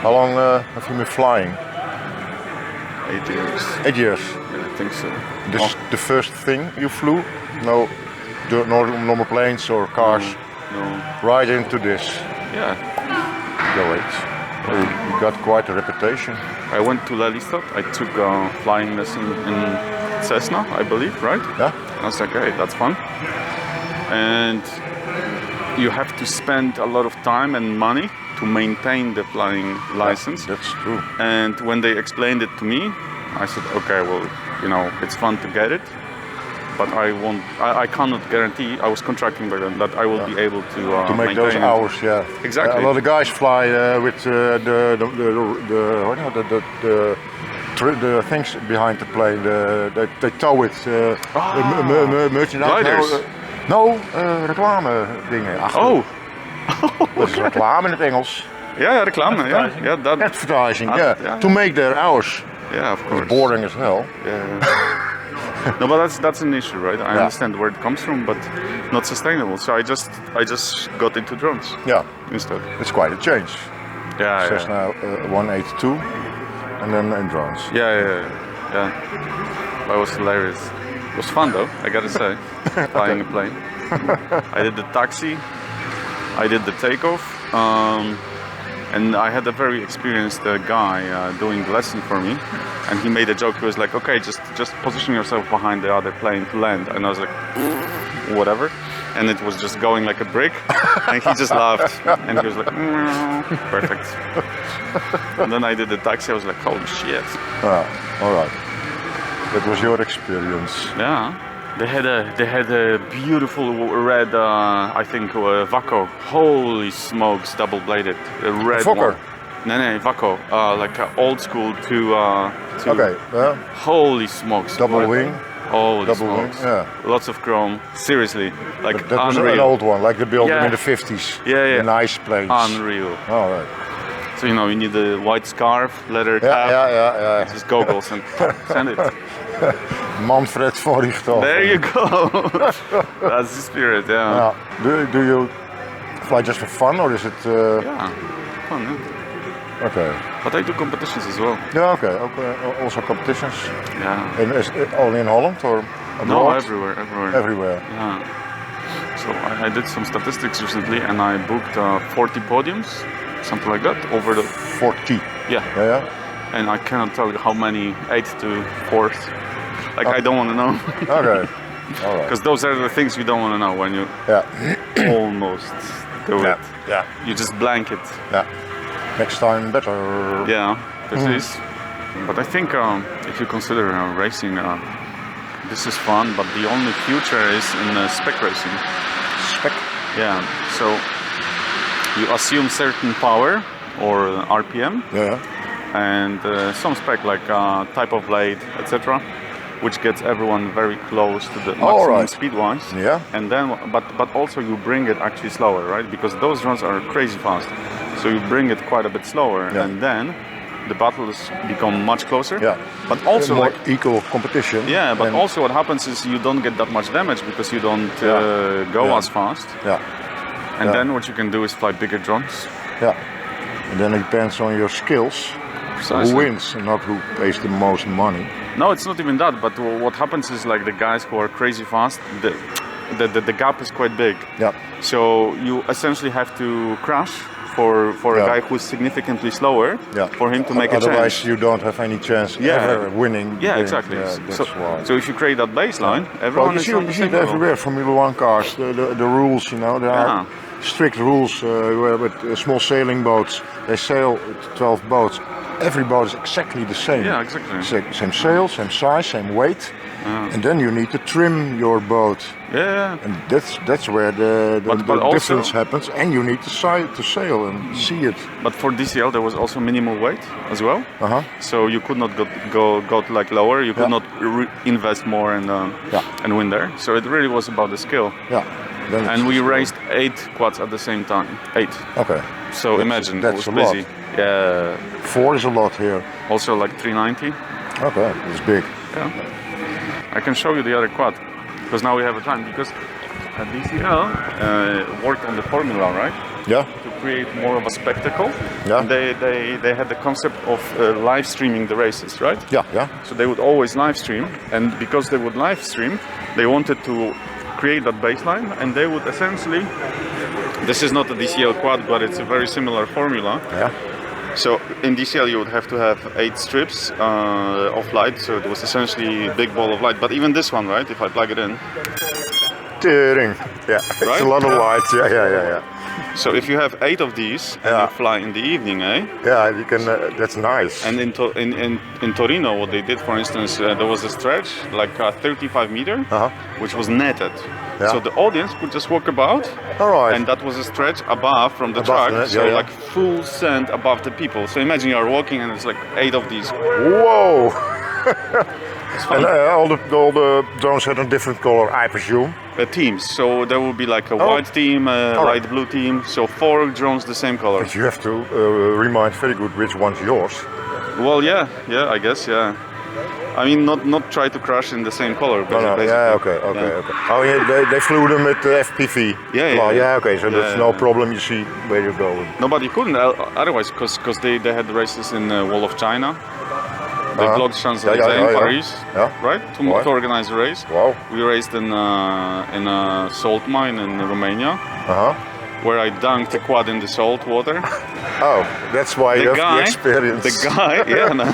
How long have you been flying? 8 years. 8 years. Yeah, I think so. This the first thing you flew? No, normal planes or cars? No. Right into this. Yeah. Great. You got quite a reputation. I went to Lelystad. I took a flying lesson in Cessna, I believe, right? Yeah. I was like, hey, that's fun. And you have to spend a lot of time and money to maintain the flying license. Yeah, that's true. And when they explained it to me, I said, okay, well, you know, it's fun to get it, but I cannot guarantee, I was contracting by then, that I will be able to make those it. hours, yeah. Exactly. A lot of guys fly with the things behind the plane. They tow it. Merchandise. Gliders. No, reclame dingen. Achter. Oh. Dat is reclame in het Engels. Yeah, reclame. Yeah, that. Advertising, yeah. To make their hours. Yeah, of course. It's boring as hell. Yeah. No, but that's an issue, right? I understand where it comes from, but not sustainable. So I just got into drones. Yeah. Instead. It's quite a change. Yeah. Cessna 182, and then in drones. Yeah. That was hilarious. It was fun though, I gotta say, flying a plane. I did the taxi, I did the takeoff, and I had a very experienced guy doing the lesson for me, and he made a joke. He was like, okay, just position yourself behind the other plane to land. And I was like, whatever. And it was just going like a brick, and he just laughed, and he was like, perfect. And then I did the taxi. I was like, holy shit. All right. That was your experience. Yeah. They had a beautiful red, I think, Vaco. Holy smokes, double-bladed, a red Fokker? No, Vaco, like old school to. Okay. Yeah. Holy smokes. Double wing. Holy Double smokes. wing. Yeah. Lots of chrome. Seriously, like That was unreal. an old one, like they built them Yeah. in the 50s. Yeah. Nice planes. Unreal. All right. So you know, you need a white scarf, leather cap, Yeah. just goggles, and send it. Manfred van Richthofen. There you go. That's the spirit, yeah. Do you fly just for fun, or is it? Yeah, fun. Yeah. Okay. But I do competitions as well. Yeah. Okay. Also competitions. Yeah. And is it only in Holland or abroad? No, everywhere. Everywhere. Yeah. So I did some statistics recently, and I booked 40 podiums, something like that, over the 40. Yeah. And I cannot tell you how many 8th to 4th. Like I don't want to know. Okay. All right. Because those are the things you don't want to know when you almost do it. Yeah. You just blank it. Yeah. Next time better. Yeah, this is. But I think if you consider racing, this is fun. But the only future is in spec racing. Spec. Yeah. So you assume certain power or RPM. Yeah. And some spec like type of blade, etc., which gets everyone very close to the maximum speed-wise. Yeah. And then, but also you bring it actually slower, right? Because those runs are crazy fast. So you bring it quite a bit slower, and then the battles become much closer. Yeah. But also more equal competition. Yeah. But also what happens is you don't get that much damage because you don't go as fast. Yeah. And then what you can do is fly bigger drones. Yeah. And then it depends on your skills. Precisely. Who wins and not who pays the most money. No, it's not even that. But what happens is like the guys who are crazy fast, the gap is quite big. Yeah. So you essentially have to crash for a guy who's significantly slower for him to make a chance. Otherwise, you don't have any chance ever winning. Yeah, exactly. Yeah, so if you create that baseline, everyone is on the you see same it level. everywhere. Formula 1 cars, the rules, there are strict rules. With small sailing boats, they sail 12 boats. Every boat is exactly the same. Yeah, exactly. Same sail, same size, same weight. And then you need to trim your boat. Yeah. And that's where the difference happens. And you need to sail and see it. But for DCL there was also minimal weight as well. So you could not go like lower. You could not invest more and win there. So it really was about the skill. Yeah. And we raced 8 quads at the same time. 8. Okay. So imagine that's it was busy. Lot. Yeah. 4 is a lot here. Also like 390. Okay, it's big. Yeah. I can show you the other quad because now we have a time because DCL worked on the formula, right? Yeah. to create more of a spectacle. Yeah. And they had the concept of live streaming the races, right? Yeah, yeah. So they would always live stream, and because they would live stream, they wanted to create that baseline, and they would essentially, this is not a DCL quad, but it's a very similar formula. Yeah. So in DCL you would have to have 8 strips of light, so it was essentially a big ball of light. But even this one, right, if I plug it in. Tearing. Yeah, it's Right? a lot of lights. Yeah, yeah, yeah, yeah. So if you have 8 of these and Yeah. you fly in the evening, eh? Yeah, you can. That's nice. And in Torino, what they did, for instance, there was a stretch, like 35 meter, which was netted. Yeah. So the audience could just walk about, All right. and that was a stretch above from the Above track, the net, so yeah, yeah. like full sand above the people. So imagine you are walking and it's like 8 of these. Whoa! It's fun. And all the drones had a different color, I presume. Teams, so there will be like a white team, a All light right. blue team, so 4 drones the same color. But you have to remind very good which one's yours. Well, yeah, I guess, yeah. I mean, not try to crash in the same color. No, no, basically. yeah, okay. Oh, yeah, they flew them with FPV. Yeah, Well, yeah. okay, so Yeah, that's yeah, no yeah. problem. You see where you're going. Nobody couldn't otherwise, because they had the races in Wall of China. They blocked Champs-Élysées in Paris, Yeah. right? Right. To organize the race. Wow. We raced in a salt mine in Romania, where I dunked a quad in the salt water. Oh, that's why you have the experience. The guy, yeah, no,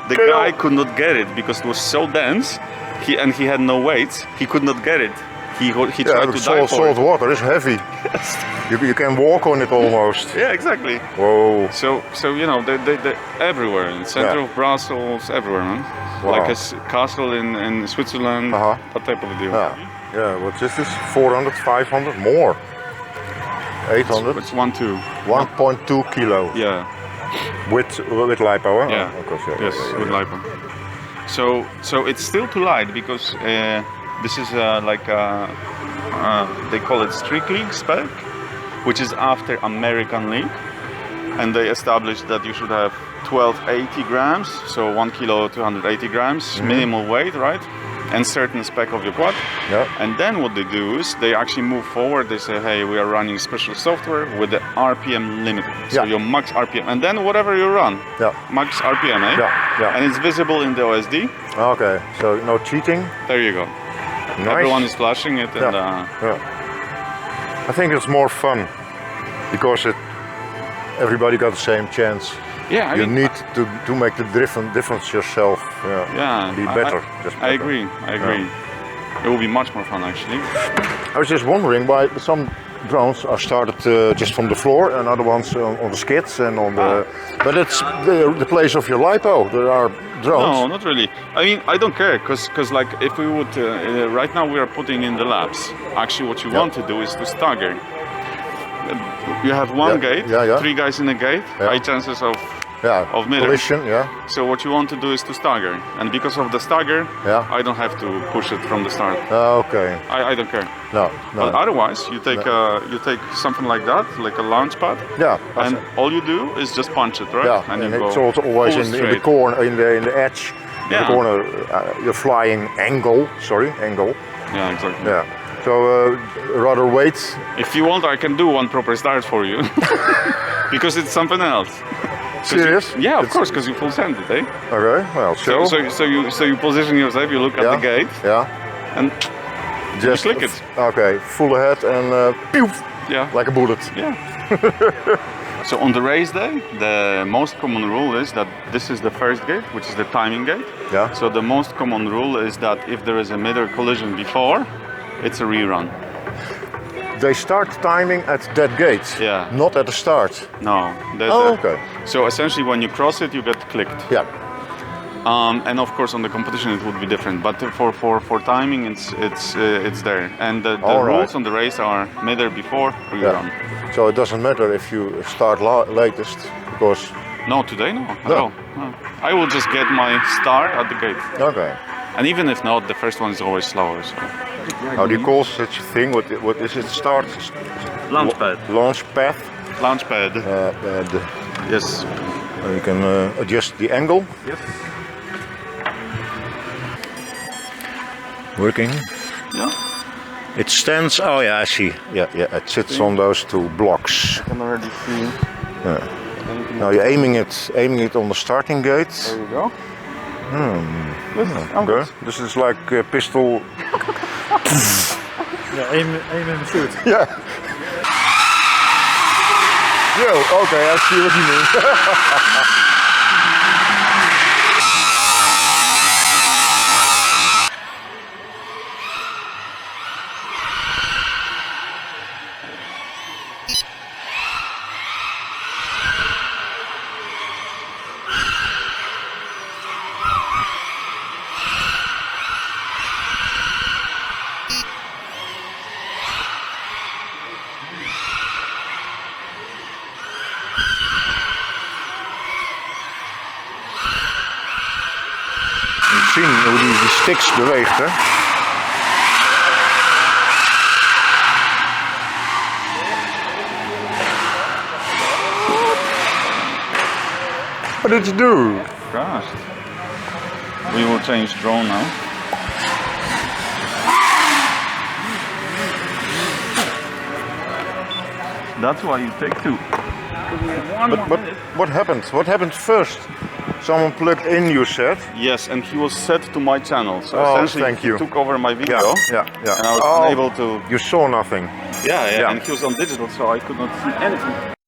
the guy could not get it because it was so dense. He had no weight. He could not get it. He tried to dive for salt it. water is heavy. You can walk on it almost. Yeah, exactly. Whoa. So you know they everywhere in the center Yeah. of Brussels, everywhere, man. Wow. Like a castle in Switzerland, that type of a deal. Yeah, what is this? 400, 500, more. 800. It's 1-2. 1.2 kilo. Yeah. With lipo, huh? Yeah. Oh, of course, yeah. Yes, yeah, yeah, with yeah. lipo. So it's still too light because this is they call it Strictly spec, which is after American League, and they established that you should have 1280 grams, so 1 kilo 280 grams minimal weight, right? And certain spec of your quad. Yeah. And then what they do is they actually move forward. They say, hey, we are running special software with the RPM limited. So your max RPM, and then whatever you run, max RPM, eh? Yeah. And it's visible in the OSD. Okay, so no cheating. There you go. Nice. Everyone is flashing it, and I think it's more fun because everybody got the same chance. yeah, I You mean, need to make the difference yourself. yeah, Be better. just I better. agree. I agree. It will be much more fun, actually. I was just wondering why some drones are started just from the floor and other ones on the skids and on the. But it's the place of your lipo. There are drones. No, not really. I mean, I don't care, because like if we would, right now we are putting in the laps. Actually, what you want to do is to stagger. You have one gate, 3 guys in a gate, high chances of middle. Collision, So what you want to do is to stagger, and because of the stagger, I don't have to push it from the start. Okay. I don't care. No. But otherwise, you take something like that, like a launch pad, and all you do is just punch it, right? Yeah, and you it's go also always full in the straight. corner, in the edge, in the corner, your flying angle. Yeah, exactly. Yeah. So rather wait. If you want, I can do one proper start for you, because it's something else. Serious? Yeah, of course, because you full send it, eh? Okay. Well, So you position yourself, you look at the gate, and just click it. Okay, full ahead and pew, like a bullet. Yeah. So on the race day, the most common rule is that this is the first gate, which is the timing gate. Yeah. So the most common rule is that if there is a middle collision before, it's a rerun. They start timing at that gate. Yeah. Not at the start. No. Okay. So essentially, when you cross it, you get clicked. Yeah. And of course, on the competition, it would be different. But for timing, it's there. And the rules on the race are middle before rerun. So it doesn't matter if you start latest because. No, today no. At all. No. I will just get my start at the gate. Okay. And even if not, the first one is always slower. So. How do you call such a thing? What is it? Start? Launch pad. Launch pad. Launch pad. Yes. You can adjust the angle. Yes. Working. Yeah. It stands. Oh yeah, I see. Yeah, yeah. It sits on those two blocks. I can already see. Yeah. Now you're aiming it on the starting gate. There you go. I'm Okay. This is like a pistol. Yeah, aim and shoot. Yeah. Yo, okay, I see what you mean. Zien hoe die sticks beweegt, hè? What did you do? Gosh. We will change drone now. That's why you take two. But what happened? What happened first? Someone plugged in, you said? Yes, and he was set to my channel. So Oh, essentially thank you. he took over my video. Yeah, yeah. And I was unable to... You saw nothing. Yeah, Yeah. and he was on digital, so I could not see anything.